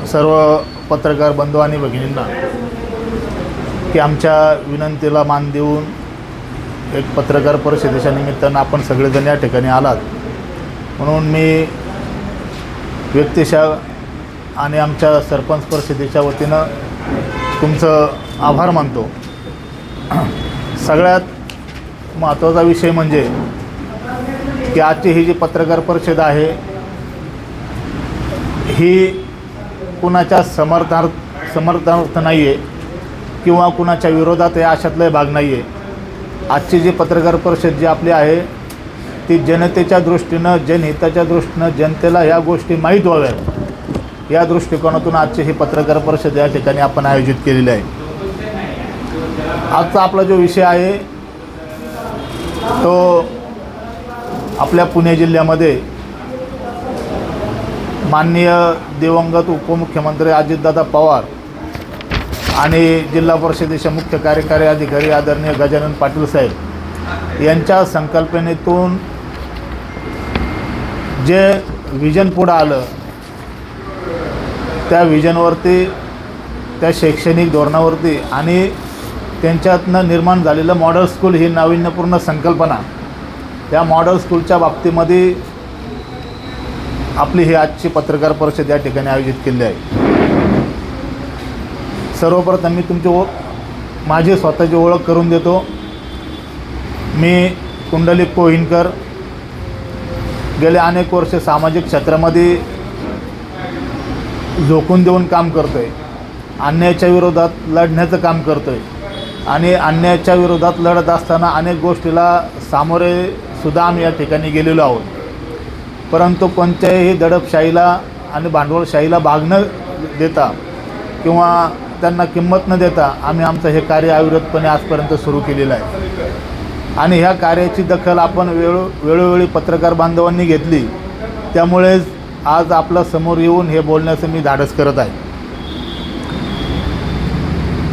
सर्व पत्रकार बंधू आणि भगिनींना की आमच्या विनंतीला मान देऊन एक पत्रकार परिषदेच्या निमित्तानं आपण सगळेजण या ठिकाणी आलात, म्हणून मी व्यक्तिशः आणि आमच्या सरपंच परिषदेच्या वतीनं तुमचं आभार मानतो। सगळ्यात महत्त्वाचा विषय म्हणजे की आजची ही जी पत्रकार परिषद आहे ही कुणाच्या समर्थनार्थ नाही आहे किंवा कुणाच्या विरोधात आहे अशातलाही भाग नाही आहे। आजची जी पत्रकार परिषद जी आपली आहे ती जनतेच्या दृष्टीनं, जनहिताच्या दृष्टीनं, जनतेला ह्या गोष्टी माहीत व्हाव्यात या दृष्टिकोनातून आजची ही पत्रकार परिषद या ठिकाणी आपण आयोजित केलेली आहे। आजचा आपला जो विषय आहे तो आपल्या पुणे जिल्ह्यामध्ये माननीय दिवंगत उपमुख्यमंत्री अजितदादा पवार आणि जिल्हा परिषदेचे मुख्य कार्यकारी अधिकारी आदरणीय गजानन पाटील साहेब यांच्या संकल्पनेतून जे विजन पुढं आलं त्या विजनवरती, त्या शैक्षणिक धोरणावरती आणि त्यांच्यातनं निर्माण झालेलं मॉडेल स्कूल ही नाविन्यपूर्ण संकल्पना, त्या मॉडेल स्कूलच्या बाबतीमध्ये आपली ही आजची पत्रकार परिषद या ठिकाणी आयोजित केली आहे। सर्वप्रथम मी माझी स्वतःची ओळख करून देतो। मी कुंडलिक कोहिनकर गेले अनेक वर्ष सामाजिक क्षेत्रामध्ये झोकून देऊन काम करतो आहे, अन्यायाच्या विरोधात लढण्याचं काम करतो आहे आणि अन्यायाच्या विरोधात लढत असताना अनेक गोष्टीला सामोरे सुद्धा आम्ही या ठिकाणी गेलेलो आहोत, परंतु कोणत्याही दडपशाहीला आणि भांडवलशाहीला भाग न देता किंवा त्यांना किंमत न देता आम्ही आमचं हे कार्य अविरतपणे आजपर्यंत सुरू केलेलं आहे आणि ह्या कार्याची दखल आपण वेळोवेळी पत्रकार बांधवांनी घेतली, त्यामुळेच आज आपल्या समोर येऊन हे बोलण्याचं मी धाडस करत आहे।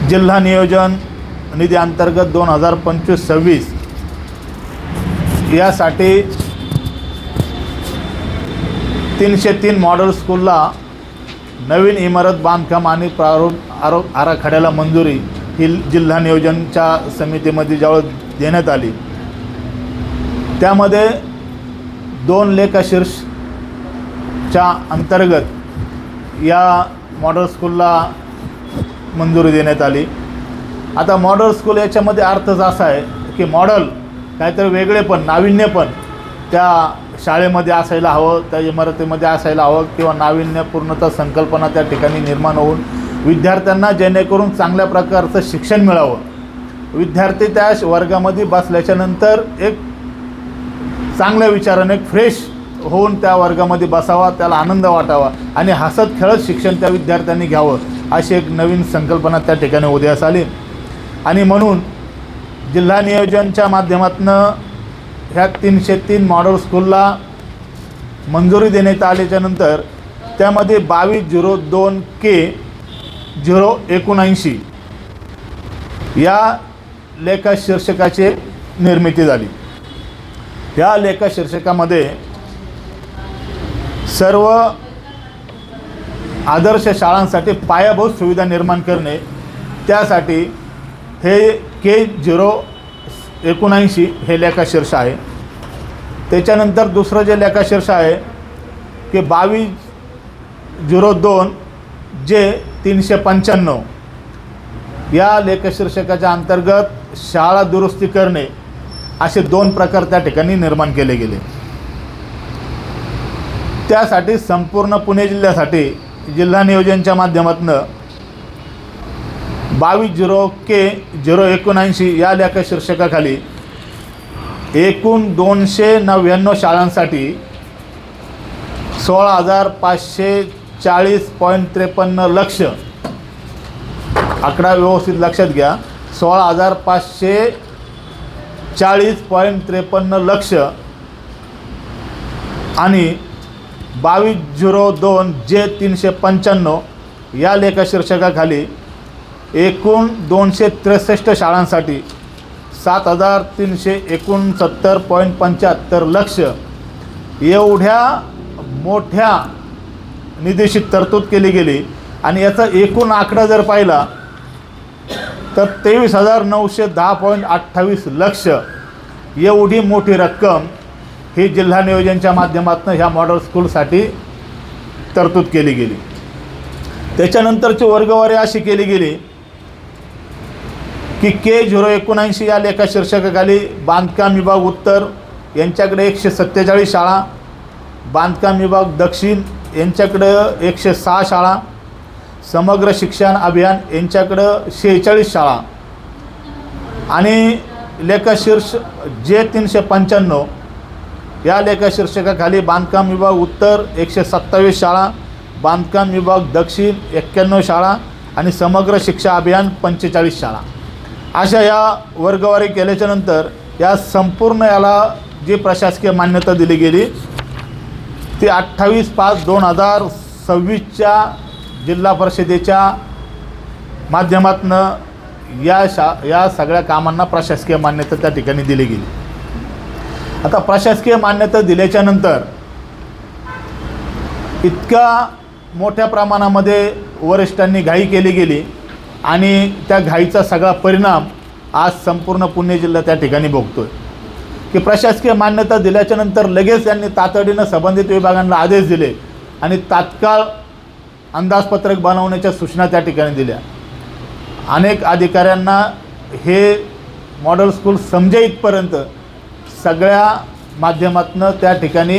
जिल्हा नियोजन निधी अंतर्गत 2025-26 यासाठी 303 मॉडेल स्कूलला नवीन इमारत बांधकाम आणि प्रारूप आराखड्याला मंजुरी ही जिल्हा नियोजनच्या समितीमध्ये ज्यावेळेस देण्यात आली, त्यामध्ये 2 लेखाशीर्षच्या अंतर्गत या मॉडेल स्कूलला मंजुरी देण्यात आली। आता मॉडेल स्कूल याच्यामध्ये अर्थच असा आहे की मॉडेल काहीतरी वेगळेपण, नाविन्यपण त्या शाळेमध्ये असायला हवं, त्या इमारतीमध्ये असायला हवं किंवा नाविन्यपूर्णता संकल्पना त्या ठिकाणी निर्माण होऊन विद्यार्थ्यांना जेणेकरून चांगल्या प्रकारचं शिक्षण मिळावं, विद्यार्थी त्या वर्गामध्ये बसल्याच्यानंतर एक चांगल्या विचाराने, एक फ्रेश होऊन त्या वर्गामध्ये बसावा, त्याला आनंद वाटावा आणि हसत खेळत शिक्षण त्या विद्यार्थ्यांनी घ्यावं अशी एक नवीन संकल्पना त्या ठिकाणी उदयास आली आणि म्हणून जिल्हा नियोजनच्या माध्यमातून ह्या 303 मॉडेल स्कूलला मंजुरी देण्यात आल्याच्यानंतर त्यामध्ये 2202K079 या लेखाशीर्षकाची निर्मिती झाली। या लेखाशीर्षकामध्ये सर्व आदर्श शाळांसाठी पायाभूत सुविधा निर्माण करणे, त्यासाठी हे K079 हे लेखाशीर्ष आहे। त्याच्यानंतर दुसरं जे लेखाशीर्ष आहे की 2202J395 या लेखाशीर्षकाच्या अंतर्गत शाळा दुरुस्ती करणे असे 2 प्रकार त्या ठिकाणी निर्माण केले गेले। त्यासाठी संपूर्ण पुणे जिल्ह्यासाठी जिल्हा नियोजनच्या माध्यमातून 2202K079 या लेखाशीर्षकाखाली एकूण 299 शाळांसाठी 16,540.53 लक्ष, आकडा व्यवस्थित लक्षात घ्या, 16,540.53 लक्ष आणि 2202J395 या लेखाशीर्षकाखाली एकूण 263 शाळांसाठी 7,369.75 लक्ष एवढ्या मोठ्या निधीशी तरतूद केली गेली आणि याचा एकूण आकडा जर पाहिला तर 23,910.28 लक्ष एवढी मोठी रक्कम ही जिल्हा नियोजनच्या माध्यमातून ह्या मॉडेल स्कूलसाठी तरतूद केली गेली. त्याच्यानंतरची वर्गवारी अशी केली गेली की K079 या लेखा शीर्षकाखाली बांधकाम विभाग उत्तर यांच्याकडे 147 शाळा, बांधकाम विभाग दक्षिण यांच्याकडं 106 शाळा, समग्र शिक्षण अभियान यांच्याकडं 46 शाळा आणि लेखाशीर्ष J395 या लेखाशीर्षकाखाली बांधकाम विभाग उत्तर 127 शाळा, बांधकाम विभाग दक्षिण 91 शाळा आणि समग्र शिक्षा अभियान 45 शाळा अशा या वर्गवारी केल्याच्यानंतर या संपूर्ण याला जी प्रशासकीय मान्यता दिली गेली ती 28/5/2026च्या जिल्हा परिषदेच्या माध्यमातून या सगळ्या कामांना प्रशासकीय मान्यता त्या ठिकाणी दिली गेली. आता प्रशासकीय मान्यता दिल्याच्यानंतर इतक्या मोठ्या प्रमाणामध्ये वरिष्ठांनी घाई केली गेली आणि त्या घाईचा सगळा परिणाम आज संपूर्ण पुणे जिल्हा त्या ठिकाणी भोगतोय की प्रशासकीय मान्यता दिल्याच्यानंतर लगेच त्यांनी तातडीनं संबंधित विभागांना आदेश दिले आणि तात्काळ अंदाजपत्रक बनवण्याच्या सूचना त्या ठिकाणी दिल्या. अनेक अधिकाऱ्यांना हे मॉडेल स्कूल समजेईतपर्यंत सगळ्या माध्यमातून त्या ठिकाणी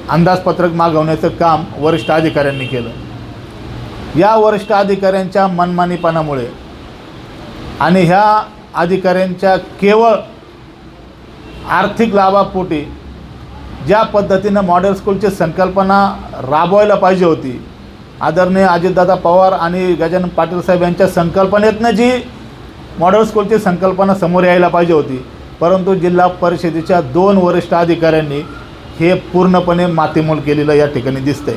अंदाजपत्रक मागवण्याचं काम वरिष्ठ अधिकाऱ्यांनी केलं. या वरिष्ठ अधिकाऱ्यांच्या मनमानीपणामुळे आणि ह्या अधिकाऱ्यांच्या केवळ आर्थिक लाभापोटी ज्या पद्धतीनं मॉडेल स्कूलची संकल्पना राबवायला पाहिजे होती, आदरणीय अजितदादा पवार आणि गजानन पाटील साहेब यांच्या संकल्पनेतनं जी मॉडेल स्कूलची संकल्पना समोर यायला पाहिजे होती, परंतु जिल्हा परिषदेच्या 2 वरिष्ठ अधिकाऱ्यांनी हे पूर्णपणे मातीमोल केलेलं या ठिकाणी दिसतंय.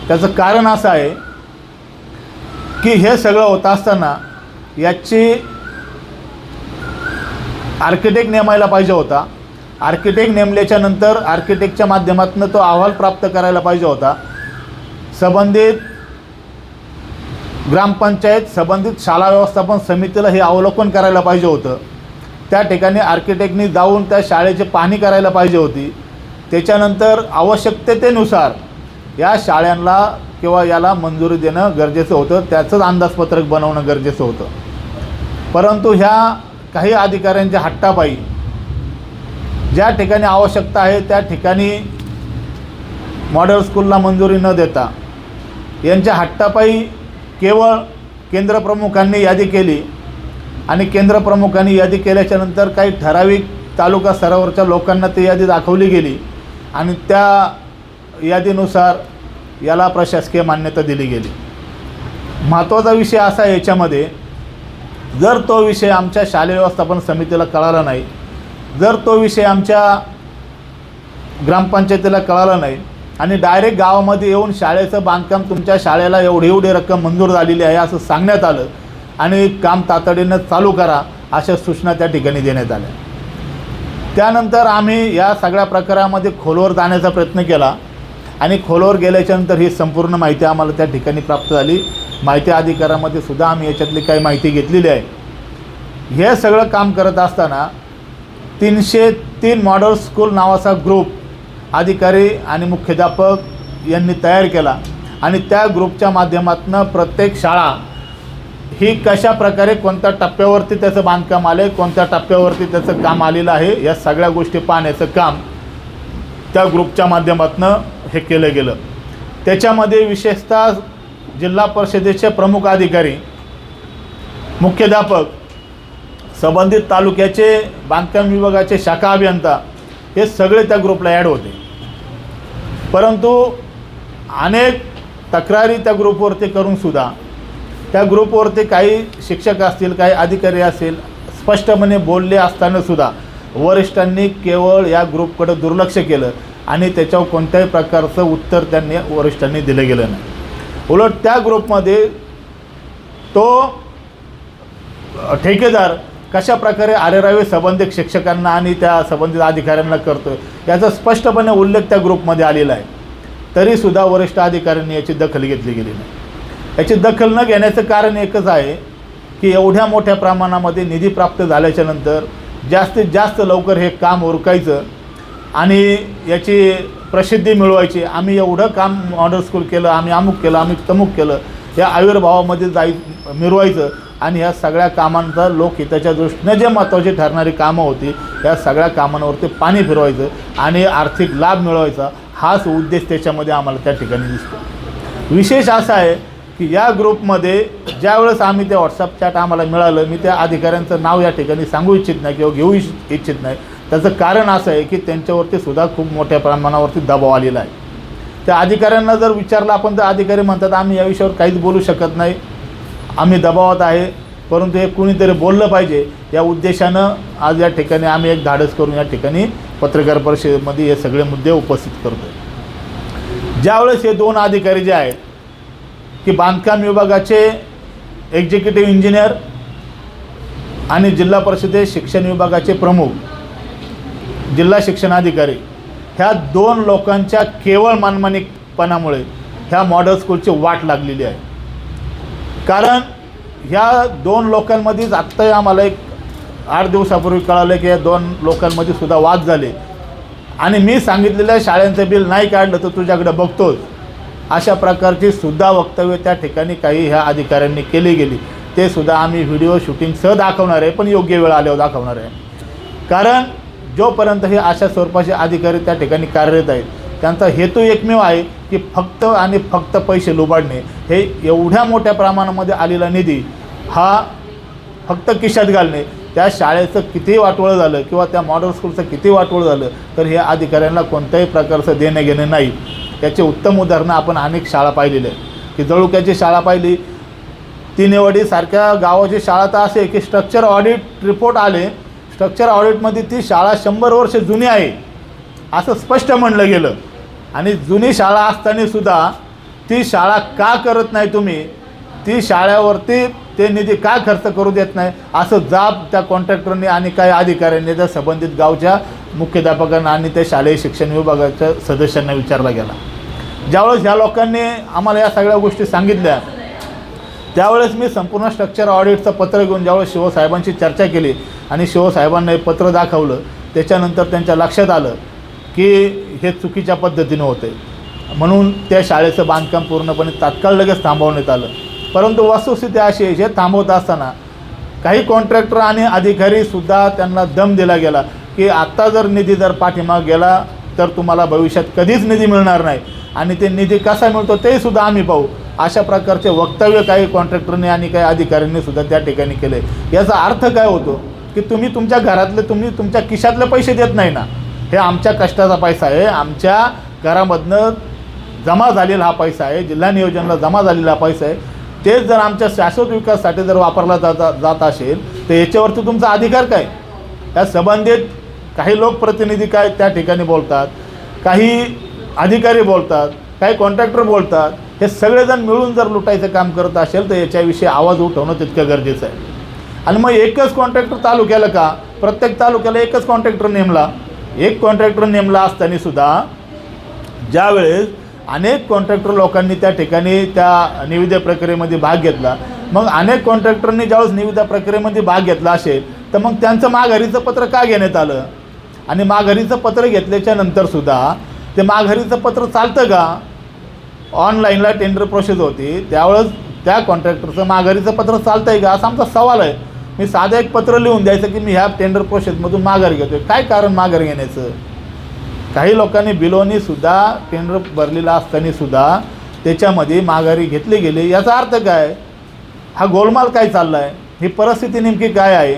त्याचं कारण असं आहे की हे सगळं होत असताना याची आर्किटेक्ट नेमायला पाहिजे होता. आर्किटेक्ट नेमल्याच्या नंतर आर्किटेक्टच्या माध्यमातून तो अहवाल प्राप्त करायला पाहिजे होता. संबंधित ग्रामपंचायत, संबंधित शाळा व्यवस्थापन समितीला हे अवलोकन करायला पाहिजे होतं. त्या ठिकाणी आर्किटेक्टनी जाऊन त्या शाळेची पाहणी करायला पाहिजे होती. त्याच्यानंतर आवश्यकतेनुसार या शाळांना किंवा याला मंजुरी देणं गरजेचं होतं, त्याचंच अंदाजपत्रक बनवणं गरजेचं होतं. परंतु ह्या काही अधिकाऱ्यांच्या हट्टापायी ज्या ठिकाणी आवश्यकता आहे त्या ठिकाणी मॉडेल स्कूलला मंजुरी न देता यांच्या हट्टापायी केवळ केंद्रप्रमुखांनी यादी केली आणि केंद्रप्रमुखांनी यादी केल्याच्यानंतर काही ठराविक तालुका स्तरावरच्या लोकांना ती यादी दाखवली गेली आणि त्या यादीनुसार याला प्रशासकीय मान्यता दिली गेली. महत्त्वाचा विषय असा आहे याच्यामध्ये, जर तो विषय आमच्या शालेय व्यवस्थापन समितीला कळाला नाही, जर तो विषय आमच्या ग्रामपंचायतीला कळाला नाही आणि डायरेक्ट गावामध्ये येऊन शाळेचं बांधकाम तुमच्या शाळेला एवढी रक्कम मंजूर झालेली आहे असं सांगण्यात आलं आणि काम तातडीनं चालू करा अशा सूचना त्या ठिकाणी देण्यात आल्या. त्यानंतर आम्ही या सगळ्या प्रकारामध्ये खोलवर जाण्याचा प्रयत्न केला आणि खोलवर गेल्याच्यानंतर ही संपूर्ण माहिती आम्हाला त्या ठिकाणी प्राप्त झाली. माहिती अधिकारामध्ये सुद्धा आम्ही याच्यातली काही माहिती घेतलेली आहे. हे सगळं काम करत असताना 303 मॉडेल स्कूल नावाचा ग्रुप अधिकारी आणि मुख्याध्यापक यांनी तयार केला आणि त्या ग्रुपच्या माध्यमातून प्रत्येक शाळा ही कशा प्रकारे कोणत्या टप्प्यावरती त्याचं बांधकाम आलं आहे, कोणत्या टप्प्यावरती त्याचं काम आलेलं आहे, या सगळ्या गोष्टी पाहण्याचं काम त्या ग्रुपच्या माध्यमातून हे केलं गेलं. त्याच्यामध्ये विशेषतः जिल्हा परिषदेचे प्रमुख अधिकारी, मुख्याध्यापक, संबंधित तालुक्याचे बांधकाम विभागाचे शाखा अभियंता हे सगळे त्या ग्रुपला ॲड होते. परंतु अनेक तक्रारी त्या ग्रुपवरती करूनसुद्धा त्या ग्रुपवरती काही शिक्षक असतील, काही अधिकारी असतील, स्पष्टपणे बोलले असतानासुद्धा वरिष्ठांनी केवळ या ग्रुपकडे दुर्लक्ष केलं आणि त्याच्यावर कोणत्याही प्रकारचं उत्तर त्यांनी वरिष्ठांनी दिलं गेलं नाही. उलट त्या ग्रुपमध्ये तो ठेकेदार कशा प्रकारे आरेरावी संबंधित शिक्षकांना आणि त्या संबंधित अधिकाऱ्यांना करतो याचा स्पष्टपणे उल्लेख त्या ग्रुपमध्ये आलेला आहे. तरीसुद्धा वरिष्ठ अधिकाऱ्यांनी याची दखल घेतली गेली नाही. याची दखल न घेण्याचं कारण एकच आहे की एवढ्या मोठ्या प्रमाणामध्ये निधी प्राप्त झाल्याच्यानंतर जास्तीत जास्त लवकर हे काम उरकायचं आणि याची प्रसिद्धी मिळवायची. आम्ही एवढं काम मॉडेल स्कूल केलं, आम्ही अमुक केलं, आम्ही तमुक केलं, या आविर्भावामध्ये मिरवायचं आणि ह्या सगळ्या कामांचा लोकहिताच्या दृष्टीने जे महत्त्वाची ठरणारी कामं होती या सगळ्या कामांवरती पाणी फिरवायचं आणि आर्थिक लाभ मिळवायचा, हाच उद्देश त्याच्यामध्ये आम्हाला त्या ठिकाणी दिसतो. विशेष असा आहे की या ग्रुपमध्ये ज्यावेळेस आम्ही ते व्हॉट्सअप चॅट आम्हाला मिळालं, मी त्या अधिकाऱ्यांचं नाव या ठिकाणी सांगू इच्छित नाही किंवा घेऊ इच्छित नाही. त्याचं कारण असं आहे की त्यांच्यावरती सुद्धा खूप मोठ्या प्रमाणावरती दबाव आलेला आहे. त्या अधिकाऱ्यांना जर विचारलं आपण तर अधिकारी म्हणतात आम्ही या विषयावर काहीच बोलू शकत नाही, आम्ही दबावात आहे, परंतु हे कुणीतरी बोललं पाहिजे या उद्देशानं आज या ठिकाणी आम्ही एक धाडस करून या ठिकाणी पत्रकार परिषदेमध्ये हे सगळे मुद्दे उपस्थित करतो. ज्यावेळेस हे दोन अधिकारी जे आहेत की बांधकाम विभागाचे एक्झिक्युटिव्ह इंजिनियर आणि जिल्हा परिषदेचे शिक्षण विभागाचे प्रमुख जिल्हा शिक्षणाधिकारी, ह्या दोन लोकांच्या केवळ मनमानीपणामुळे ह्या मॉडेल स्कूलची वाट लागलेली आहे. कारण ह्या दोन लोकांमध्येच आत्ताही आम्हाला एक 8 दिवसापूर्वी कळालं की या दोन लोकांमध्ये सुद्धा वाद झाले आणि मी सांगितलेल्या शाळेंचं बिल नाही काढलं तर तुझ्याकडे बघतोच, अशा प्रकारची सुद्धा वक्तव्य त्या ठिकाणी काही ह्या अधिकाऱ्यांनी केली गेली. ते सुद्धा आम्ही व्हिडिओ शूटिंगसह दाखवणार आहे, पण योग्य वेळ आल्यावर दाखवणार आहे. कारण जोपर्यंत हे अशा स्वरूपाचे अधिकारी त्या ठिकाणी कार्यरत आहेत त्यांचा हेतू एकमेव आहे की फक्त आणि फक्त पैसे लुबाडणे. हे एवढ्या मोठ्या प्रमाणामध्ये आलेला निधी हा फक्त खिशात घालणे. त्या शाळेचं किती वाटोळं झालं किंवा त्या मॉडेल स्कूलचं किती वाटोळं झालं तर हे अधिकाऱ्यांना कोणत्याही प्रकारचं देणं घेणं नाही. याचे उत्तम उदाहरणं आपण अनेक शाळा पाहिलेले आहे की जळुक्याची शाळा पाहिली, तिनेवाडीसारख्या गावाची शाळा तर असे की स्ट्रक्चर ऑडिट रिपोर्ट आले, स्ट्रक्चर ऑडिटमध्ये ती शाळा 100 वर्ष जुनी आहे असं स्पष्ट म्हणलं गेलं आणि जुनी शाळा असतानासुद्धा ती शाळा का करत नाही तुम्ही, ती शाळेवरती ते निधी का खर्च करू देत नाही असं जाब त्या कॉन्ट्रॅक्टरने आणि काही अधिकाऱ्यांनी त्या संबंधित गावच्या मुख्याध्यापकांना आणि त्या शालेय शिक्षण विभागाच्या सदस्यांना विचारला गेला. ज्यावेळेस ह्या लोकांनी आम्हाला या सगळ्या गोष्टी सांगितल्या त्यावेळेस मी संपूर्ण स्ट्रक्चर ऑडिटचं पत्र घेऊन ज्यावेळेस शिवसाहेबांची चर्चा केली आणि शिवसाहेबांना हे पत्र दाखवलं, त्याच्यानंतर त्यांच्या लक्षात आलं की हे चुकीच्या पद्धतीनं होते, म्हणून त्या शाळेचं बांधकाम पूर्णपणे तात्काळ लगेच थांबवण्यात आलं. परंतु वस्तुस्थिती अशी आहे हे थांबवत असताना काही कॉन्ट्रॅक्टर आणि अधिकारीसुद्धा त्यांना दम दिला गेला की आत्ता जर निधी जर पाठीमाग गेला तर तुम्हाला भविष्यात कधीच निधी मिळणार नाही आणि ते निधी कसा मिळतो ते सुद्धा आम्ही पाहू, अशा प्रकारचे वक्तव्य काही कॉन्ट्रॅक्टरने आणि काही अधिकाऱ्यांनी सुद्धा त्या ठिकाणी केले. याचा अर्थ काय होतो की तुम्ही तुमच्या घरातले तुम्ही तुमच्या खिशातले पैसे देत नाही ना, हे आमच्या कष्टाचा पैसा आहे, आमच्या घरामधनं जमा झालेला हा पैसा आहे, जिल्हा नियोजनाला जमा झालेला हा पैसा आहे, तेच जर आमच्या शाश्वत विकासासाठी जर वापरला जात असेल तर याच्यावरती तुमचा अधिकार काय. या संबंधित काही लोकप्रतिनिधी काय त्या ठिकाणी बोलतात, काही अधिकारी बोलतात, काही कॉन्ट्रॅक्टर बोलतात, हे सगळेजण मिळून जर लुटायचं काम करत असेल तर याच्याविषयी आवाज उठवणं तितकं गरजेचं आहे. आणि मग एकच कॉन्ट्रॅक्टर तालुक्याला का, प्रत्येक तालुक्याला एकच कॉन्ट्रॅक्टर नेमला, एक कॉन्ट्रॅक्टर नेमला असतानासुद्धा ज्यावेळेस अनेक कॉन्ट्रॅक्टर लोकांनी त्या ठिकाणी त्या निविदा प्रक्रियेमध्ये भाग घेतला, मग अनेक कॉन्ट्रॅक्टरनी ज्यावेळेस निविदा प्रक्रियेमध्ये भाग घेतला असेल तर मग त्यांचं माघारीचं पत्र का घेण्यात आलं आणि माघारीचं पत्र घेतल्याच्या नंतरसुद्धा ते माघारीचं पत्र चालतं का. ऑनलाईनला टेंडर प्रोसेस होती त्यावेळेस त्या कॉन्ट्रॅक्टरचं माघारीचं पत्र चालतं आहे का असा आमचा सवाल आहे. मी साधं एक पत्र लिहून द्यायचं की मी ह्या टेंडर प्रोसेसमधून माघार घेतो आहे, काय कारण माघार घेण्याचं. काही लोकांनी बिलोनीसुद्धा टेंडर भरलेला असतानासुद्धा त्याच्यामध्ये माघारी घेतली गेली, याचा अर्थ काय, हा गोलमाल काय चालला आहे, ही परिस्थिती नेमकी काय आहे.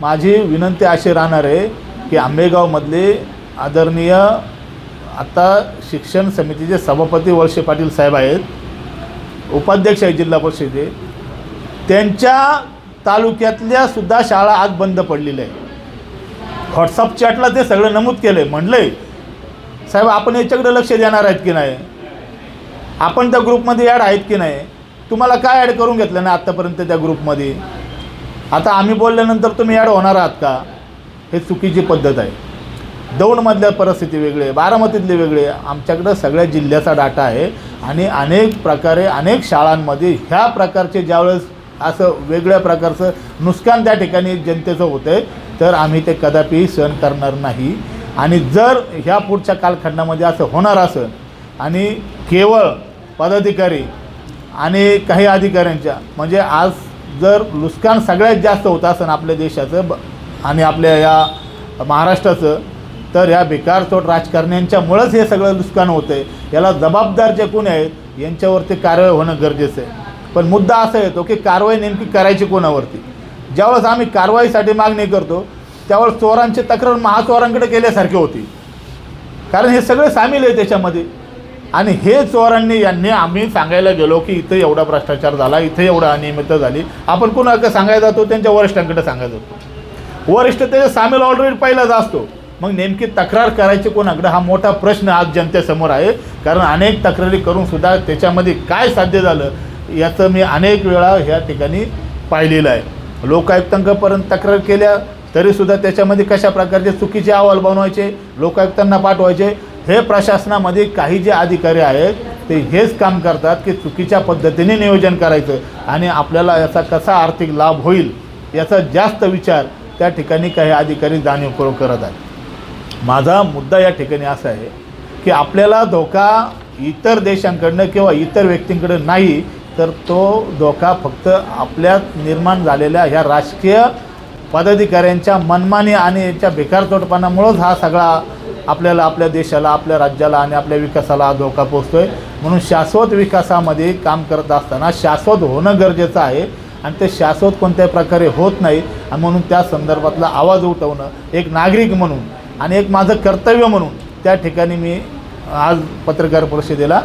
माझी विनंती अशी राहणार आहे की आंबेगावमधले आदरणीय आता शिक्षण समितीचे सभापती वळसे पाटील साहेब आहेत, उपाध्यक्ष आहेत जिल्हा परिषदेचे, त्यांच्या तालुक्यातल्या सुद्धा शाळा आज बंद पडलेल्या आहे. व्हॉट्सअप चॅटला ते सगळं नमूद केलं आहे. म्हणले साहेब आपण याच्याकडे लक्ष देणार आहेत की नाही, आपण त्या ग्रुपमध्ये ॲड आहेत की नाही, तुम्हाला काय ॲड करून घेतलं नाही आत्तापर्यंत त्या ग्रुपमध्ये, आता आम्ही बोलल्यानंतर तुम्ही ॲड होणार आहात का. हे चुकीची पद्धत आहे. दौंडमधल्या परिस्थिती वेगळी आहे, बारामतीतले वेगळे आहे. आमच्याकडं सगळ्या जिल्ह्याचा डाटा आहे आणि अनेक प्रकारे अनेक शाळांमध्ये ह्या प्रकारचे ज्यावेळेस असं वेगळ्या प्रकारचं नुकसान त्या ठिकाणी जनतेचं होतं आहे, तर आम्ही ते कदापि सहन करणार नाही. आणि जर ह्या पुढच्या कालखंडामध्ये असं होणार असेल आणि केवळ पदाधिकारी आणि काही अधिकाऱ्यांच्या म्हणजे आज जर नुकसान सगळ्यात जास्त होत असेल आपल्या देशाचं आणि आपल्या या महाराष्ट्राचं, तर ह्या बेकारचोट राजकारण्यांच्यामुळंच हे सगळं नुकसान होतं आहे. याला जबाबदार जे कोणी आहेत यांच्यावरती कारवाई होणं गरजेचं आहे. पण मुद्दा असा येतो की कारवाई नेमकी करायची कोणावरती. ज्यावेळेस आम्ही कारवाईसाठी मागणी करतो त्यावेळेस चोरांची तक्रार महाचोरांकडे केल्यासारखी होती, कारण हे सगळे सामील आहे त्याच्यामध्ये. आणि हे चोरांनी यांनी आम्ही सांगायला गेलो की इथं एवढा भ्रष्टाचार झाला, इथं एवढा अनियमितता झाली, आपण कुणाकडे सांगायला जातो, त्यांच्या वरिष्ठांकडे सांगायला जातो. वरिष्ठ त्याच्या सामील ऑलरेडी पहिलाच असतो. मग नेमकी तक्रार करायची कोणाकडे हा मोठा प्रश्न आज जनतेसमोर आहे. कारण अनेक तक्रारी करूनसुद्धा त्याच्यामध्ये काय साध्य झालं याचं मी अनेक वेळा ह्या ठिकाणी पाहिलेलं आहे. लोकायुक्तांपर्यंत तक्रार केल्या तरीसुद्धा त्याच्यामध्ये कशा प्रकारचे चुकीचे अहवाल बनवायचे, लोकायुक्तांना पाठवायचे. हे प्रशासनामध्ये काही जे अधिकारी आहेत ते हेच काम करतात की चुकीच्या पद्धतीने नियोजन करायचं आणि आपल्याला याचा कसा आर्थिक लाभ होईल याचा जास्त विचार त्या ठिकाणी काही अधिकारी जाणीवपूर्वक करत आहेत. माझा मुद्दा या ठिकाणी असा आहे की आपल्याला धोका इतर देशांकडनं किंवा इतर व्यक्तींकडं नाही, तर तो धोका फक्त आपल्यात निर्माण झालेल्या ह्या राजकीय पदाधिकाऱ्यांच्या मनमानी आणि याच्या बेकारचोटपणामुळंच हा सगळा आपल्याला, आपल्या देशाला, आपल्या राज्याला आणि आपल्या विकासाला धोका पोचतो आहे. म्हणून शाश्वत विकासामध्ये काम करत असताना शाश्वत होणं गरजेचं आहे आणि ते शाश्वत कोणत्याही प्रकारे होत नाही. आणि म्हणून त्या संदर्भातला आवाज उठवणं एक नागरिक म्हणून आणि एक माझं कर्तव्य म्हणून त्या ठिकाणी मी आज पत्रकार परिषदेला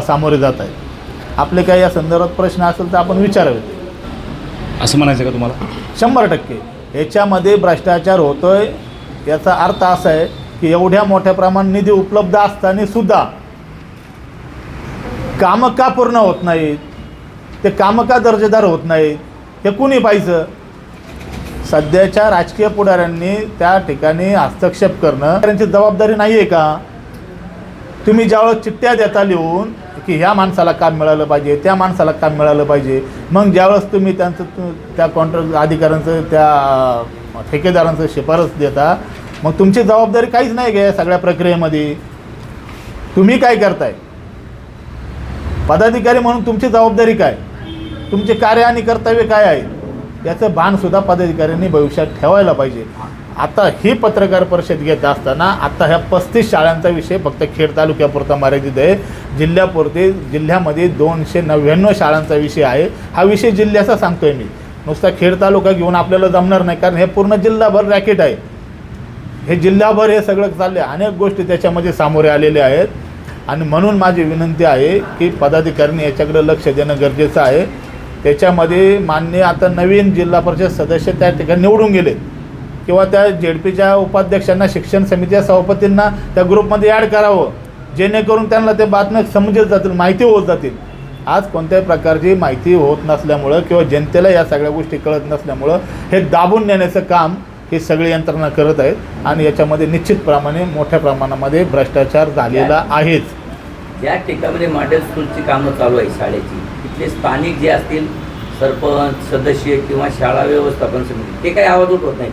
सामोरे जात आहे. आपले काही या संदर्भात प्रश्न असेल तर आपण विचारावेत असं म्हणायचं का तुम्हाला? 100% याच्यामध्ये भ्रष्टाचार होतो आहे. याचा अर्थ असा आहे की एवढ्या मोठ्या प्रमाणात निधी उपलब्ध असताना सुद्धा कामं का पूर्ण होत नाहीत, ते कामं का दर्जेदार होत नाहीत, हे कुणी पाहिजे? सध्याच्या राजकीय पुढाऱ्यांनी त्या ठिकाणी हस्तक्षेप करणं त्यांची जबाबदारी नाही आहे का? तुम्ही ज्यावेळेस चिठ्ठ्या देता लिहून की ह्या माणसाला काम मिळालं पाहिजे, त्या माणसाला काम मिळालं पाहिजे, मग ज्यावेळेस तुम्ही त्यांचं त्या कॉन्ट्रॅक्ट अधिकाऱ्यांचं त्या ठेकेदारांचं शिफारस देता, मग तुमची जबाबदारी काहीच नाही घ्या सगळ्या प्रक्रियेमध्ये. तुम्ही काय करताय? पदाधिकारी म्हणून तुमची जबाबदारी काय, तुमचे कार्य आणि कर्तव्य काय आहे याचं भानसुद्धा पदाधिकाऱ्यांनी भविष्यात ठेवायला पाहिजे. आता ही पत्रकार परिषद घेत असताना आता ह्या 35 शाळांचा विषय फक्त खेड तालुक्यापुरता मर्यादित आहे. जिल्ह्यामध्ये 299 शाळांचा विषय आहे. हा विषय जिल्ह्याचा सांगतोय मी, नुसता खेड तालुका घेऊन आपल्याला जमणार नाही, कारण हे पूर्ण जिल्हाभर रॅकेट आहे. हे जिल्हाभर हे सगळं चालले, अनेक गोष्टी त्याच्यामध्ये सामोरे आलेल्या आहेत. आणि म्हणून माझी विनंती आहे की पदाधिकाऱ्यांनी याच्याकडे लक्ष देणं गरजेचं आहे. त्याच्यामध्ये मान्य आता नवीन जिल्हा परिषद सदस्य त्या ठिकाणी निवडून गेले किंवा त्या झेडपीच्या उपाध्यक्षांना, शिक्षण समितीच्या सभापतींना त्या ग्रुपमध्ये ॲड करावं, जेणेकरून त्यांना ते बातम्या समजत जातील, माहिती होत जातील. आज कोणत्याही प्रकारची माहिती होत नसल्यामुळं किंवा जनतेला या सगळ्या गोष्टी कळत नसल्यामुळं हे दाबून नेण्याचं काम हे सगळी यंत्रणा करत आहेत आणि याच्यामध्ये निश्चितप्रमाणे मोठ्या प्रमाणामध्ये भ्रष्टाचार झालेला आहेच. या ठिकाणी मॉडेल स्कूलची कामं चालू आहे शाळेची, तिथले स्थानिक जे असतील सरपंच सदस्य किंवा शाळा व्यवस्थापन समिती, ते काही आवाज उठवत नाहीत.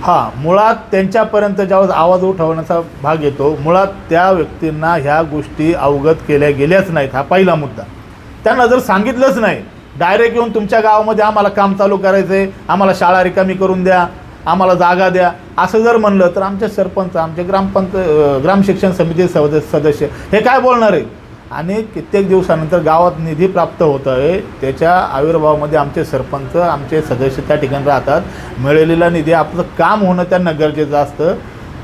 हां, मुळात त्यांच्यापर्यंत ज्यावेळेस आवाज उठवण्याचा भाग येतो, मुळात त्या व्यक्तींना ह्या गोष्टी अवगत केल्या गेल्याच नाहीत. हा पहिला मुद्दा. त्यांना जर सांगितलंच नाही, डायरेक्ट येऊन तुमच्या गावामध्ये आम्हाला काम चालू करायचं आहे, आम्हाला शाळा रिकामी करून द्या, आम्हाला जागा द्या, असं जर म्हणलं तर आमचे सरपंच, आमचे ग्राम शिक्षण समिती सदस्य हे काय बोलणार आहे? आणि कित्येक दिवसानंतर गावात निधी प्राप्त होत आहे, त्याच्या आविर्भावामध्ये आमचे सरपंच, आमचे सदस्य त्या ठिकाणी राहतात. मिळालेला निधी आपलं काम होणं त्यांना गरजेचं असतं,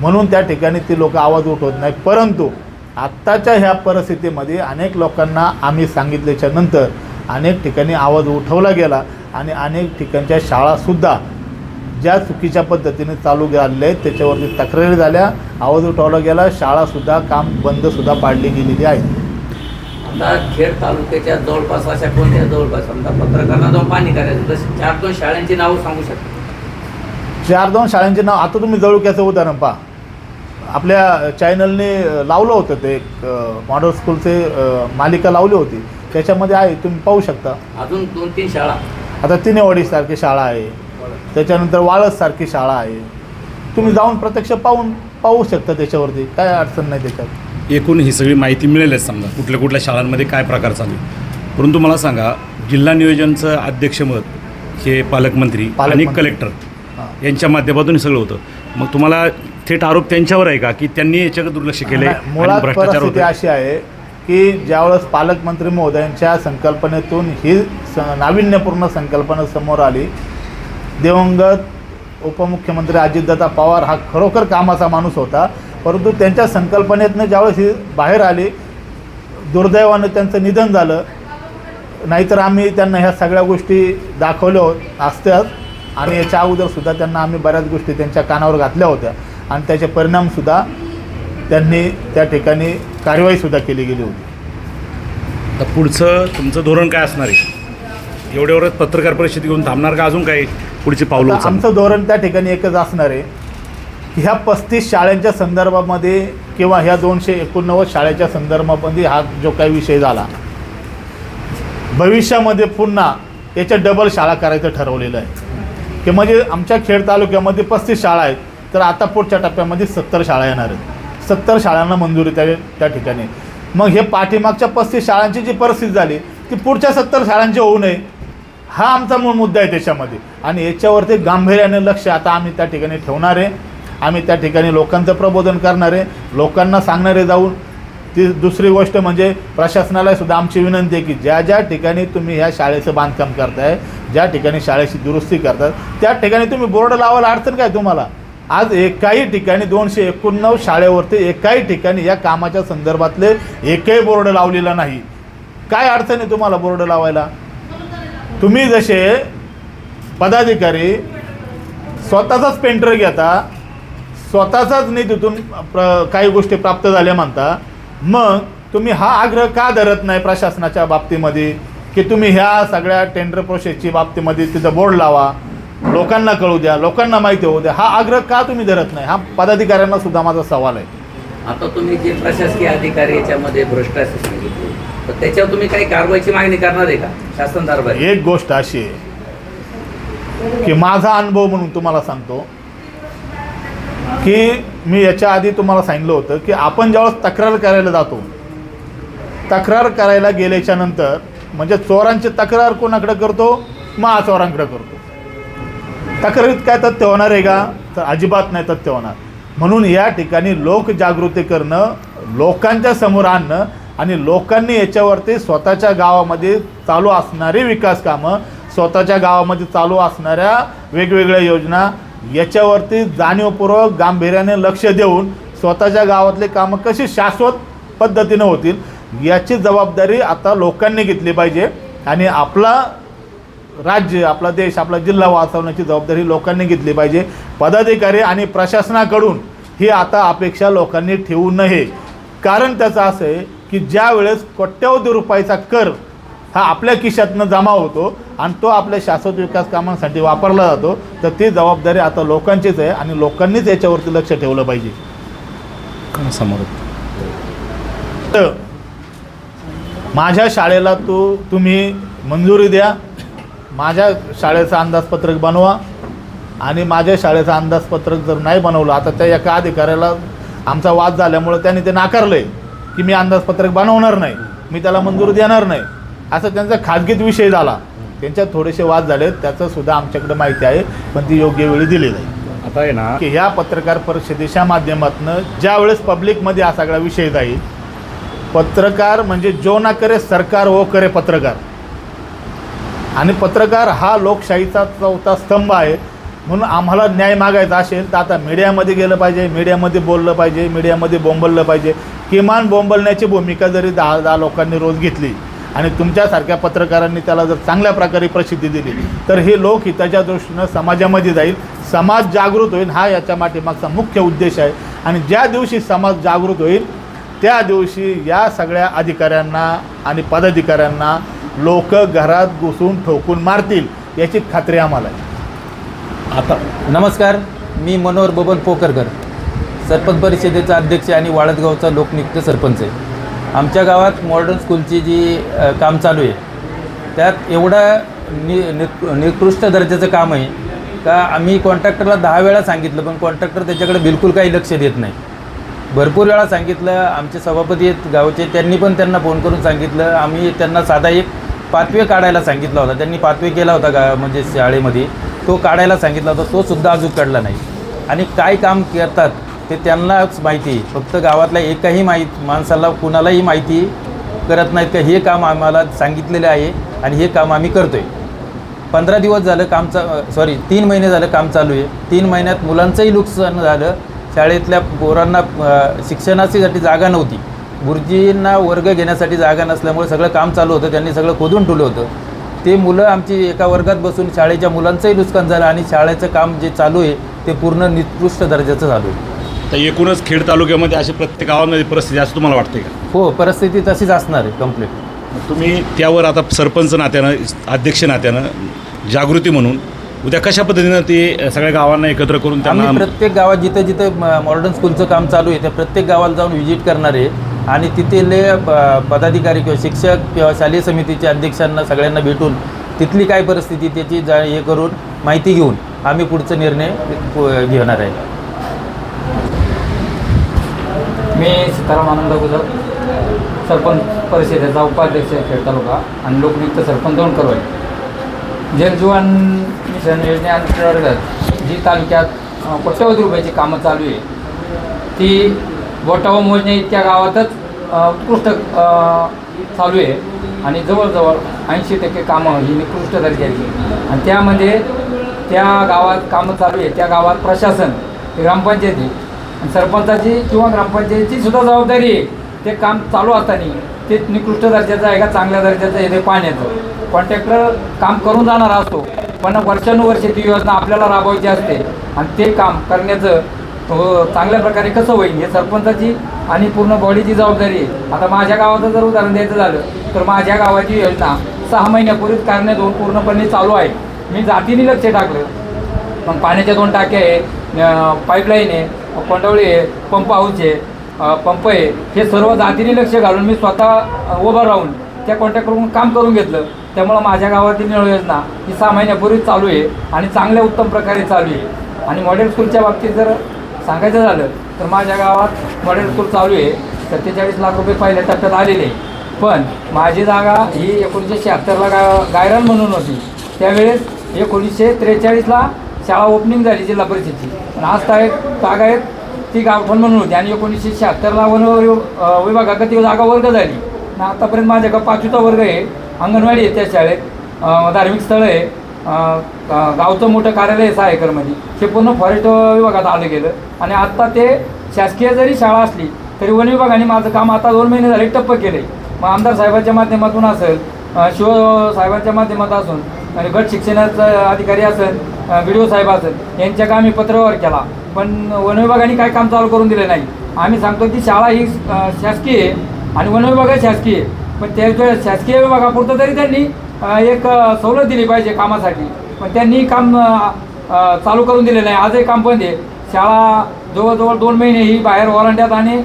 म्हणून त्या ठिकाणी ती लोक आवाज उठवत नाही. परंतु आत्ताच्या ह्या परिस्थितीमध्ये अनेक लोकांना आम्ही सांगितल्याच्या नंतर अनेक ठिकाणी आवाज उठवला गेला आणि अनेक ठिकाणच्या शाळासुद्धा ज्या चुकीच्या पद्धतीने चालू झालेल्या आहेत त्याच्यावरती तक्रारी झाल्या, आवाज उठवला गेला, शाळासुद्धा काम बंदसुद्धा पाडली गेलेली आहे. आता खेड तालुक्याच्या जवळपास अशा कोणत्या जवळपास समजा पत्रकारांना जाऊन पाणी करायचं तसं 4-2 शाळांची नावं सांगू शकता? 4-2 शाळांचे नाव आता तुम्ही जळुक्याचं उदाहरण पहा. आपल्या चॅनलने लावलं होतं ते एक मॉडल स्कूलचे मालिका लावली होती, त्याच्यामध्ये आहे, तुम्ही पाहू शकता. अजून 2-3 शाळा आता तिनेवाडीसारखी शाळा आहे, त्याच्यानंतर वाळससारखी शाळा आहे. तुम्ही जाऊन प्रत्यक्ष पाहू शकता, त्याच्यावरती काय अडचण नाही त्याच्यात. एकूण ही सगळी माहिती मिळेलच समजा कुठल्या कुठल्या शाळांमध्ये काय प्रकार चालू आहे. परंतु मला सांगा, जिल्हा नियोजनचं अध्यक्षपद हे पालकमंत्री आणि कलेक्टर यांच्या माध्यमातून सगळं होतं. मग तुम्हाला थेट आरोप त्यांच्यावर आहे का की त्यांनी याच्याकडे दुर्लक्ष केले आणि मुळात भ्रष्टाचार परिस्थिती होतो? अशी आहे की ज्यावेळेस पालकमंत्री महोदयांच्या संकल्पनेतून ही नाविन्यपूर्ण संकल्पना समोर आली, दिवंगत उपमुख्यमंत्री अजितदादा पवार हा खरोखर कामाचा माणूस होता, परंतु त्यांच्या संकल्पनेतनं ज्यावेळेस ही बाहेर आली, दुर्दैवानं त्यांचं निधन झालं. नाहीतर आम्ही त्यांना ह्या सगळ्या गोष्टी दाखवल्या असत्याच आणि याच्या अगोदरसुद्धा त्यांना आम्ही बऱ्याच गोष्टी त्यांच्या कानावर घातल्या होत्या आणि त्याचे परिणामसुद्धा त्यांनी त्या ठिकाणी कारवाईसुद्धा केली गेली होती. तर पुढचं तुमचं धोरण काय असणार आहे? एवढ्यावरच पत्रकार परिषद घेऊन थांबणार का अजून काही पुढची पावलं आता आमचं धोरण त्या ठिकाणी एकच असणार आहे की ह्या 35 शाळांच्या संदर्भामध्ये किंवा ह्या 289 शाळेच्या संदर्भामध्ये हा जो काही विषय झाला, भविष्यामध्ये पुन्हा याच्या डबल शाळा करायचं ठरवलेलं आहे की म्हणजे आमच्या खेड तालुक्यामध्ये 35 शाळा आहेत, तर आता पुढच्या टप्प्यामध्ये 70 शाळा येणार आहेत. 70 शाळांना मंजुरी त्या ठिकाणी. मग हे पाठीमागच्या 35 शाळांची जी परिस्थिती झाली ती पुढच्या 70 शाळांची होऊ नये, हा आमचा मूळ मुद्दा आहे त्याच्यामध्ये. आणि याच्यावरती गांभीर्याने लक्ष आता आम्ही त्या ठिकाणी ठेवणार आहे. आम्ही त्या ठिकाणी लोकांचं प्रबोधन करणार आहे, लोकांना सांगणारे जाऊन. ती दुसरी गोष्ट म्हणजे प्रशासनाला सुद्धा आमची विनंती आहे की ज्या ज्या ठिकाणी तुम्ही ह्या शाळेचं बांधकाम करताय, ज्या ठिकाणी शाळेची दुरुस्ती करतात, त्या ठिकाणी तुम्ही बोर्ड लावायला अडचण काय तुम्हाला? आज एकाही ठिकाणी 289 शाळेवरती एकाही ठिकाणी या कामाच्या संदर्भातले एकही बोर्ड लावलेला नाही. काय अडचण आहे तुम्हाला बोर्ड लावायला? तुम्ही जसे पदाधिकारी स्वतःचाच पेंटर घेता, स्वतःचाच निधीतून काही गोष्टी प्राप्त झाल्या म्हणता, मग तुम्ही हा आग्रह का धरत नाही प्रशासनाच्या बाबतीमध्ये की तुम्ही ह्या सगळ्या टेंडर प्रोसेसची बाबतीमध्ये तिथं बोर्ड लावा, लोकांना कळू द्या, लोकांना माहिती होऊ द्या? हा आग्रह का तुम्ही धरत नाही? हा पदाधिकाऱ्यांना सुद्धा माझा सवाल आहे. आता तुम्ही जे प्रशासकीय अधिकारी याच्यामध्ये भ्रष्टाचार सांगितले, तर त्याच्यावर तुम्ही काही कारवाईची मागणी करणार आहे का शासन दरबारी? एक गोष्ट अशी आहे की माझा अनुभव म्हणून तुम्हाला सांगतो की मी याच्या आधी तुम्हाला सांगितलं होतं की आपण ज्यावेळेस तक्रार करायला जातो, तक्रार करायला गेल्याच्या नंतर म्हणजे चोरांची तक्रार कोणाकडे करतो? महाचोरांकडे करतो. तक्रारीत काय तथ्य होणार आहे का? तर अजिबात नाही तथ्य होणार. म्हणून या ठिकाणी लोकजागृती करणं, लोकांच्या समोर आणणं आणि लोकांनी याच्यावरती स्वतःच्या गावामध्ये चालू असणारी विकास कामं, स्वतःच्या गावामध्ये चालू असणाऱ्या वेगवेगळ्या योजना याच्यावरती जाणीवपूर्वक गांभीर्याने लक्ष देऊन स्वतःच्या गावातले कामं कशी शाश्वत पद्धतीनं होतील याची जबाबदारी आता लोकांनी घेतली पाहिजे. आणि आपला राज्य, आपला देश, आपला जिल्हा वाचवण्याची जबाबदारी लोकांनी घेतली पाहिजे. पदाधिकारी आणि प्रशासनाकडून ही आता अपेक्षा लोकांनी ठेवू नये. कारण त्याचं असं आहे की ज्या वेळेस कोट्यवधी रुपयाचा कर हा आपल्या खिशातनं जमा होतो आणि तो आपल्या शाश्वत विकास कामांसाठी वापरला जातो, तर ती जबाबदारी आता लोकांचीच आहे आणि लोकांनीच याच्यावरती लक्ष ठेवलं पाहिजे. समोर तर माझ्या शाळेला तुम्ही मंजुरी द्या, माझ्या शाळेचं अंदाजपत्रक बनवा. आणि माझ्या शाळेचं अंदाजपत्रक जर नाही बनवलं, आता त्या एका अधिकाऱ्याला आमचा वाद झाल्यामुळे त्यांनी ते नाकारलं आहे की मी अंदाजपत्रक बनवणार नाही, मी त्याला मंजुरी देणार नाही, असा त्यांचा खाजगीत विषय झाला. त्यांच्यात थोडेसे वाद झाले, त्याचं सुद्धा आमच्याकडे माहिती आहे, पण ती योग्य वेळी दिली जाईल. आता आहे ना की ह्या पत्रकार परिषदेच्या माध्यमातून ज्या वेळेस पब्लिकमध्ये हा सगळा विषय जाईल, पत्रकार म्हणजे जो ना करे सरकार वो करे पत्रकार, आणि पत्रकार हा लोकशाहीचा चौथा स्तंभ आहे. म्हणून आम्हाला न्याय मागायचा असेल तर आता मीडियामध्ये गेलं पाहिजे, मीडियामध्ये बोललं पाहिजे, मीडियामध्ये बोंबललं पाहिजे. किमान बोंबलण्याची भूमिका जरी 10 लोकांनी रोज घेतली आणि तुमच्यासारख्या पत्रकारांनी त्याला जर चांगल्या प्रकारे प्रसिद्धी दिली, तर हे लोकहिताच्या दृष्टीनं समाजामध्ये जाईल, समाज जागृत होईल. हा याच्या पाठीमागचा मुख्य उद्देश आहे. आणि ज्या दिवशी समाज जागृत होईल त्या दिवशी या सगळ्या अधिकाऱ्यांना आणि पदाधिकाऱ्यांना लोक घरात घुसून ठोकून मारतील याची खात्री आम्हाला आहे. आता नमस्कार, मी मनोहर बबन पोकरकर, सरपंच परिषदेचा अध्यक्ष आणि वाळदगावचा लोकनियुक्त सरपंच आहे. आमच्या गावात मॉडर्न स्कूलची जी काम चालू आहे त्यात एवढा निकृष्ट दर्जाचं काम आहे का आम्ही कॉन्ट्रॅक्टरला 10 वेळा सांगितलं, पण कॉन्ट्रॅक्टर त्याच्याकडे बिलकुल काही लक्ष देत नाही. भरपूर वेळा सांगितलं. आमचे सभापती आहेत गावचे, त्यांनी पण त्यांना फोन करून सांगितलं. आम्ही त्यांना साधा एक पाथवे काढायला सांगितला होता. त्यांनी पाथवे केला होता म्हणजे शाळेमध्ये तो काढायला सांगितला होता, तो सुद्धा अजून काढला नाही. आणि काय काम करतात ते त्यांनाच माहिती. फक्त गावातल्या एकाही माणसाला कुणालाही माहिती करत नाहीत का हे काम आम्हाला सांगितलेलं आहे आणि हे काम आम्ही करतो आहे. 15 दिवस झालं 3 महिने झालं काम चालू आहे. 3 महिन्यात मुलांचंही नुकसान झालं. शाळेतल्या पोरांना शिक्षणासाठी जागा नव्हती. गुरुजींना वर्ग घेण्यासाठी जागा नसल्यामुळे सगळं काम चालू होतं. त्यांनी सगळं खोदून ठेवलं होतं. ते मुलं आमची एका वर्गात बसून शाळेच्या मुलांचंही नुकसान झालं आणि शाळेचं काम जे चालू आहे ते पूर्ण निकृष्ट दर्जाचं चालू आहे. तर एकूणच खेड तालुक्यामध्ये अशी प्रत्येक गावामध्ये परिस्थिती असं तुम्हाला वाटते का? हो, परिस्थिती तशीच असणार आहे कंप्लीट. तुम्ही त्यावर आता सरपंच नात्यानं, अध्यक्ष नात्यानं जागृती म्हणून उद्या कशा पद्धतीनं ते सगळ्या गावांना एकत्र करून त्यांना आम्ही प्रत्येक गावात जिथं जिथं मॉडर्न स्कूलचं काम चालू आहे त्या प्रत्येक गावाला जाऊन व्हिजिट करणार आहे आणि तिथले पदाधिकारी किंवा शिक्षक किंवा शालेय समितीच्या अध्यक्षांना सगळ्यांना भेटून तिथली काय परिस्थिती त्याची हे करून माहिती घेऊन आम्ही पुढचा निर्णय घेणार आहे. मी सीताराम आनंद गुजर, सरपंच परिषदेचा उपाध्यक्ष खेड तालुका आणि लोकनियुक्त सरपंच दोन करवाई. जल जीवन मिशन योजनेअंतर्गत जी तालुक्यात कोट्यवधी रुपयाची कामं चालू आहे ती बोटावर मोजणे इतक्या गावातच उत्कृष्ट चालू आहे आणि जवळजवळ 80% कामं ही निकृष्ट दर्जाची. आणि त्यामध्ये त्या गावात कामं चालू आहे त्या गावात प्रशासन, ग्रामपंचायती आणि सरपंचाची किंवा ग्रामपंचायतीची सुद्धा जबाबदारी आहे. ते काम चालू असताना ते निकृष्ट दर्जाचं आहे का चांगल्या दर्जाचं आहे ते पाहण्याचं. कॉन्ट्रॅक्टर काम करून जाणार असतो पण वर्षानुवर्षे ती योजना आपल्याला राबवायची असते आणि ते काम करण्याचं चांगल्या प्रकारे कसं होईल हे सरपंचाची आणि पूर्ण बॉडीची जबाबदारी आहे. आता माझ्या गावाचं जर उदाहरण द्यायचं झालं तर माझ्या गावाची योजना 6 महिन्यापूर्वीच करण्यात येऊन पूर्णपणे चालू आहे. मी जातीने लक्ष टाकलं. मग पाण्याच्या 2 टाक्या आहे, पाईपलाईन आहे, कोंडवळी आहे, पंप हाऊस आहे, पंप आहे, हे सर्व जातीने लक्ष घालून मी स्वतः उभं राहून त्या कॉन्ट्रॅक्टरकडून काम करून घेतलं. त्यामुळं माझ्या गावातील नळ योजना ही 6 महिन्यापूर्वीच चालू आहे आणि चांगल्या उत्तम प्रकारे चालू आहे. आणि मॉडेल स्कूलच्या बाबतीत जर सांगायचं झालं तर माझ्या गावात मॉडेल स्कूल चालू आहे. 47 लाख रुपये पहिल्या टप्प्यात आलेले. पण माझी जागा ही 1976ला गायरान म्हणून होती. त्यावेळेस 1943ला शाळा ओपनिंग झाली जिल्हा परिषदेची. पण आज तागायत ती गावठण म्हणून होती आणि 1976ला वन विभागाकडे ती जागा वर्ग झाली. आणि आतापर्यंत माझ्याकडे 5वीचा वर्ग आहे, अंगणवाडी आहे त्या शाळेत, धार्मिक स्थळं आहे, गावचं मोठं कार्यालय आहे 6 एकरमध्ये. हे पूर्ण फॉरेस्ट विभागात आलं गेलं. आणि आत्ता ते शासकीय जरी शाळा असली तरी वन विभागाने माझं काम आता 2 महिने झाले टप्प केलं आहे. मग आमदार साहेबांच्या माध्यमातून असेल, शिवसाहेबांच्या माध्यमातून असून आणि गट शिक्षणाचा अधिकारी असेल, BDO साहेब असेल यांच्याकडे आम्ही पत्रव्यवहार केला पण वन विभागाने काही काम चालू करून दिलं नाही. आम्ही सांगतो की शाळा ही शासकीय आहे आणि वन विभाग शासकीय आहे. पण त्या शासकीय विभागापुरतं तरी त्यांनी एक सवलत दिली पाहिजे कामासाठी. पण त्यांनी काम चालू करून दिले नाही. आजही काम बंद आहे. शाळा जवळजवळ 2 महिने ही बाहेर ओलांड्यात आणि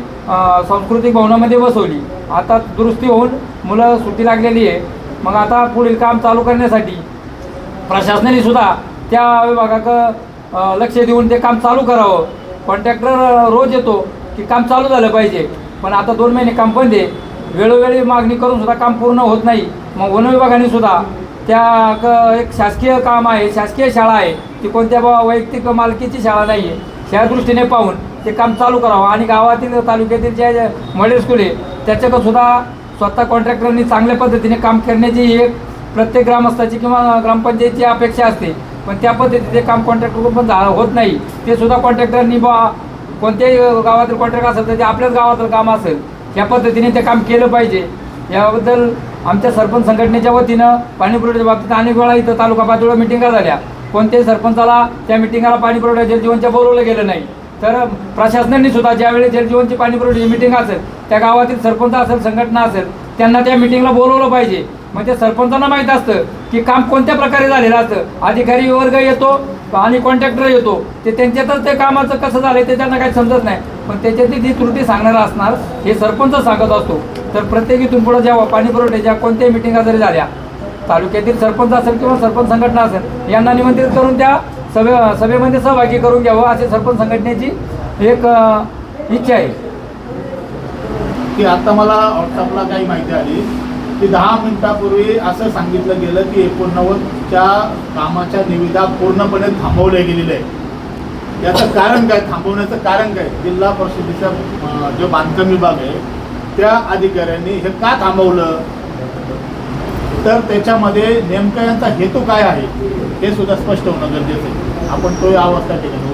सांस्कृतिक भवनामध्ये बसवली. आता दुरुस्ती होऊन मुलं सुट्टी लागलेली आहे. मग आता पुढील काम चालू करण्यासाठी प्रशासनाने सुद्धा त्या विभागाकडं लक्ष देऊन ते काम चालू करावं. कॉन्ट्रॅक्टर रोज येतो की काम चालू झालं पाहिजे पण आता 2 महिने काम बंद आहे. वेळोवेळी मागणी करून सुद्धा काम पूर्ण होत नाही. मग वन विभागाने सुद्धा त्या एक शासकीय काम आहे, शासकीय शाळा आहे, ती कोणत्या वैयक्तिक मालकीची शाळा नाही आहे, त्या दृष्टीने पाहून ते काम चालू करावं. आणि गावातील तालुक्यातील जे मॉडेल स्कूल आहे त्याच्याकडं सुद्धा स्वतः कॉन्ट्रॅक्टरनी चांगल्या पद्धतीने काम करण्याची एक प्रत्येक ग्रामस्थाची किंवा ग्रामपंचायतीची अपेक्षा असते. पण त्या पद्धतीचे काम कॉन्ट्रॅक्टर पण होत नाही. ते सुद्धा कॉन्ट्रॅक्टरनी कोणत्याही गावातील कॉन्ट्रॅक्ट असेल तर ते आपल्याच गावातील काम असेल या पद्धतीने ते काम केलं पाहिजे. याबद्दल आमच्या सरपंच संघटनेच्या वतीनं पाणीपुरवठ्याच्या बाबतीत अनेक वेळा इथं तालुका पातळीवर मिटिंगा झाल्या. कोणत्याही सरपंचाला त्या मिटिंगाला पाणीपुरवठा जलजीवनच्या बोलवलं गेलं नाही. तर प्रशासनाने सुद्धा ज्यावेळी जलजीवनची पाणीपुरवठ्याची मिटिंग असेल त्या गावातील सरपंच असेल, संघटना असेल त्यांना त्या मिटिंगला बोलवलं पाहिजे. म्हणजे सरपंचांना माहीत असतं की काम कोणत्या प्रकारे झालेलं असतं. अधिकारी वर्ग येतो आणि कॉन्ट्रॅक्टर येतो ते त्यांच्यातच ते कामाचं कसं झालं ते त्यांना काही समजत नाही, पण त्याच्यातली जी त्रुटी सांगणारा असणार हे सरपंच सांगत असतो. तर प्रत्येक इथून पुढं जेव्हा पाणी पुरवठ्याच्या कोणत्याही मिटिंगा जरी झाल्या, तालुक्यातील सरपंच असेल किंवा सरपंच संघटना असेल यांना निमंत्रित करून त्या सभेमध्ये सहभागी करून घ्यावं असे सरपंच संघटनेची एक इच्छा आहे. की आता मला व्हॉट्सअपला काही माहिती आली की 10 मिनिटापूर्वी असं सांगितलं गेलं की 89च्या कामाच्या निविदा पूर्णपणे थांबवल्या गेलेल्या आहे. याचं कारण काय, थांबवण्याचं कारण काय? जिल्हा परिषदेचा जो बांधकाम विभाग आहे त्या अधिकाऱ्यांनी हे का थांबवलं, तर त्याच्यामध्ये नेमकं यांचा हेतू काय आहे हे सुद्धा स्पष्ट होणं गरजेचं आहे. आपण तो अवस्था केली.